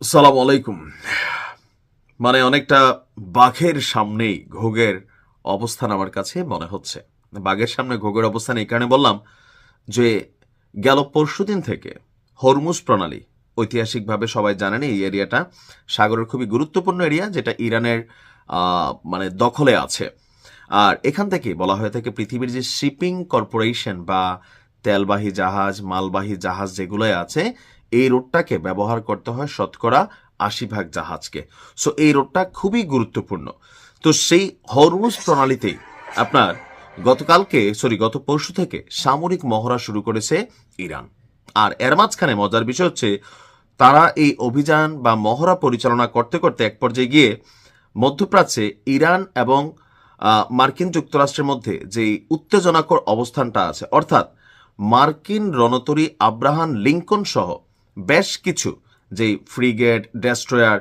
আসসালামু আলাইকুম। মানে অনেকটা বাঘের সামনেই ঘোগের অবস্থান আমার কাছে মনে হচ্ছে। বাঘের সামনে ঘোগের অবস্থান এই কারণে বললাম যে গেল পরশুদিন থেকে হরমুজ প্রণালী, ঐতিহাসিকভাবে সবাই জানেন এই এরিয়াটা সাগরের খুবই গুরুত্বপূর্ণ এরিয়া, যেটা ইরানের মানে দখলে আছে। আর এখান থেকে বলা হয়ে থাকে পৃথিবীর যে শিপিং কর্পোরেশন বা তেলবাহী জাহাজ, মালবাহী জাহাজ যেগুলোই আছে, এই রোডটাকে ব্যবহার করতে হয় শতকরা ৮০ ভাগ জাহাজকে। সো এই রোডটা খুবই গুরুত্বপূর্ণ। তো সেই হরমুজ প্রণালীতেই আপনার গত পরশু থেকে সামরিক মহড়া শুরু করেছে ইরান। আর এর মাঝখানে মজার বিষয় হচ্ছে, তারা এই অভিযান বা মহড়া পরিচালনা করতে করতে এক পর্যায়ে গিয়ে মধ্যপ্রাচ্যে ইরান এবং মার্কিন যুক্তরাষ্ট্রের মধ্যে যে উত্তেজনাকর অবস্থানটা আছে, অর্থাৎ মার্কিন রণতরী আব্রাহাম লিঙ্কন সহ বেশ কিছু যে ফ্রিগেট, ডেস্ট্রয়ার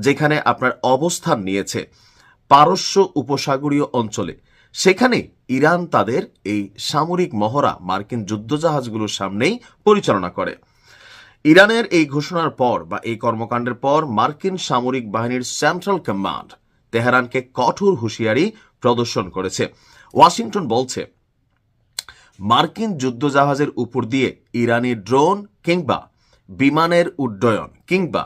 যেখানে আপনার অবস্থান নিয়েছে পারস্য উপসাগরীয় অঞ্চলে, সেখানে ইরান তাদের এই সামরিক মহড়া মার্কিন যুদ্ধজাহাজগুলোর সামনেই পরিচালনা করে। ইরানের এই ঘোষণার পর বা এই কর্মকাণ্ডের পর মার্কিন সামরিক বাহিনীর সেন্ট্রাল কমান্ড তেহরানকে কঠোর হুঁশিয়ারি প্রদর্শন করেছে। ওয়াশিংটন বলছে, মার্কিন যুদ্ধজাহাজের উপর দিয়ে ইরানি ড্রোন কিংবা বিমানের উড্ডয়ন কিংবা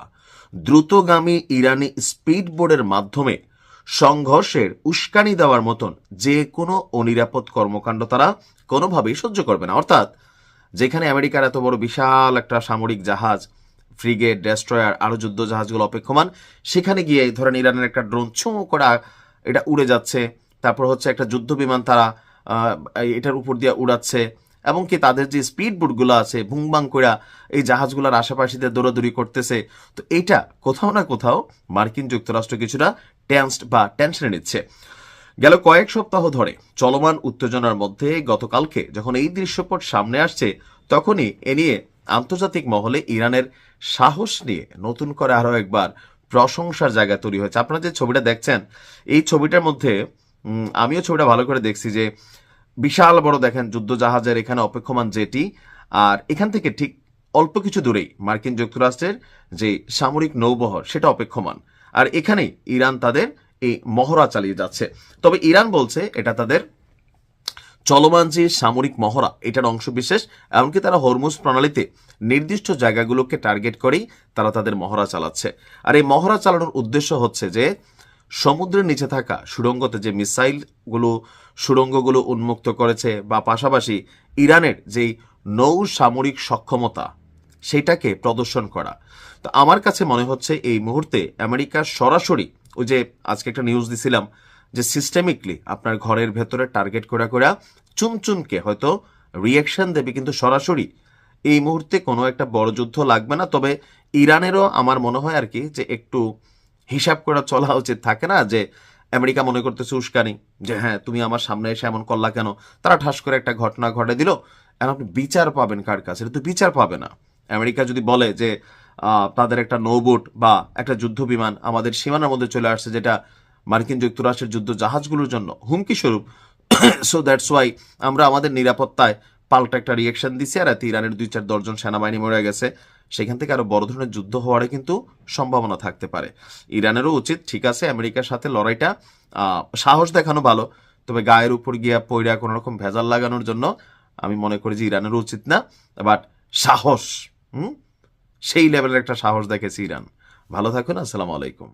দ্রুতগামী ইরানি স্পিডবোটের মাধ্যমে সংঘর্ষের উস্কানি দেওয়ার মতন যে কোনো অনিরাপদ কর্মকাণ্ড তারা কোনোভাবেই সহ্য করবে না। অর্থাৎ যেখানে আমেরিকার এত বড় বিশাল একটা সামরিক জাহাজ, ফ্রিগেট, ডেস্ট্রয়ার, আরো যুদ্ধ জাহাজগুলো অপেক্ষমান, সেখানে গিয়ে ধরেন ইরানের একটা ড্রোন ছুঁ করে এটা উড়ে যাচ্ছে, তারপর হচ্ছে একটা যুদ্ধ বিমান তারা এটার উপর দিয়ে উড়াচ্ছে, এবং কি তাদের যে স্পিড বোটগুলো আছে ভুংবাং করে এই জাহাজগুলোর আশেপাশে দিয়ে দৌড়াদৌড়ি করতেছে। তো এইটা কোথাও না কোথাও মার্কিন যুক্তরাষ্ট্র কিছুটা টেন্সড বা টেনশনে নিচ্ছে। গেল কয়েক সপ্তাহ ধরে চলমান উত্তেজনার মধ্যে গতকালকে যখন এই দৃশ্যপট সামনে আসছে, তখনই এ নিয়ে আন্তর্জাতিক মহলে ইরানের সাহস নিয়ে নতুন করে আরো একবার প্রশংসার জায়গা তৈরি হয়েছে। আপনারা যে ছবিটা দেখছেন, এই ছবিটার মধ্যে আমিও ছবিটা ভালো করে দেখছি যে বিশাল বড় দেখেন যুদ্ধ জাহাজের এখানে অপেক্ষমান জেটি, আর এখান থেকে ঠিক অল্প কিছু দূরেই মার্কিন যুক্তরাষ্ট্রের যে সামরিক নৌবহর সেটা অপেক্ষমান। আর এখানেই ইরান তাদের এই মহড়া চালিয়ে যাচ্ছে। তবে ইরান বলছে এটা তাদের চলমান যে সামরিক মহড়া এটার অংশ বিশেষ, এমনকি তারা হরমুজ প্রণালীতে নির্দিষ্ট জায়গাগুলোকে টার্গেট করেই তারা তাদের মহড়া চালাচ্ছে। আর এই মহড়া চালানোর উদ্দেশ্য হচ্ছে যে সমুদ্রের নিচে থাকা সুড়ঙ্গতে যে মিসাইলগুলো সুড়ঙ্গগুলো উন্মুক্ত করেছে, বা পাশাপাশি ইরানের যেই নৌ সামরিক সক্ষমতা সেটাকে প্রদর্শন করা। তো আমার কাছে মনে হচ্ছে এই মুহূর্তে আমেরিকা সরাসরি, ওই যে আজকে একটা নিউজ দিছিলাম যে সিস্টেমিকলি আপনার ঘরের ভেতরে টার্গেট করা করা চুনচুনকে হয়তো রিয়াকশন দেবে, কিন্তু সরাসরি এই মুহূর্তে কোনো একটা বড় যুদ্ধ লাগবে না। তবে ইরানেরও আমার মনে হয় আর কি যে একটু হিসাব করে চলা উচিত, থাকে না যে আমেরিকা মনে করতেছে উস্কানি, যে হ্যাঁ তুমি আমার সামনে এসে এমন করলা কেন, তারা ঠাস করে একটা ঘটনা ঘটে দিল, এখন আপনি বিচার পাবেন কার কাছে? এটা তো বিচার পাবে না। আমেরিকা যদি বলে যে তাদের একটা নৌবোট বা একটা যুদ্ধ বিমান আমাদের সীমানার মধ্যে চলে আসছে, যেটা মার্কিন যুক্তরাষ্ট্রের যুদ্ধ জাহাজগুলোর জন্য হুমকি স্বরূপ, সো দ্যাটস ওয়াই আমরা আমাদের নিরাপত্তায় পাল্টা একটা রিয়েকশন দিছি, আর এতে ইরানের ২-৪ জন সেনাবাহিনী মরে গেছে, সেখান থেকে আরো বড় ধরনের যুদ্ধ হওয়ার কিন্তু সম্ভাবনা থাকতে পারে। ইরানেরও উচিত, ঠিক আছে আমেরিকার সাথে লড়াইটা সাহস দেখানো ভালো, তবে গায়ের উপর গিয়া পইরা কোনো রকম ভেজাল লাগানোর জন্য আমি মনে করি যে ইরানেরও উচিত না। বাট সাহস, সেই লেভেলের একটা সাহস দেখেছে ইরান। ভালো থাকুন, আসসালামু আলাইকুম।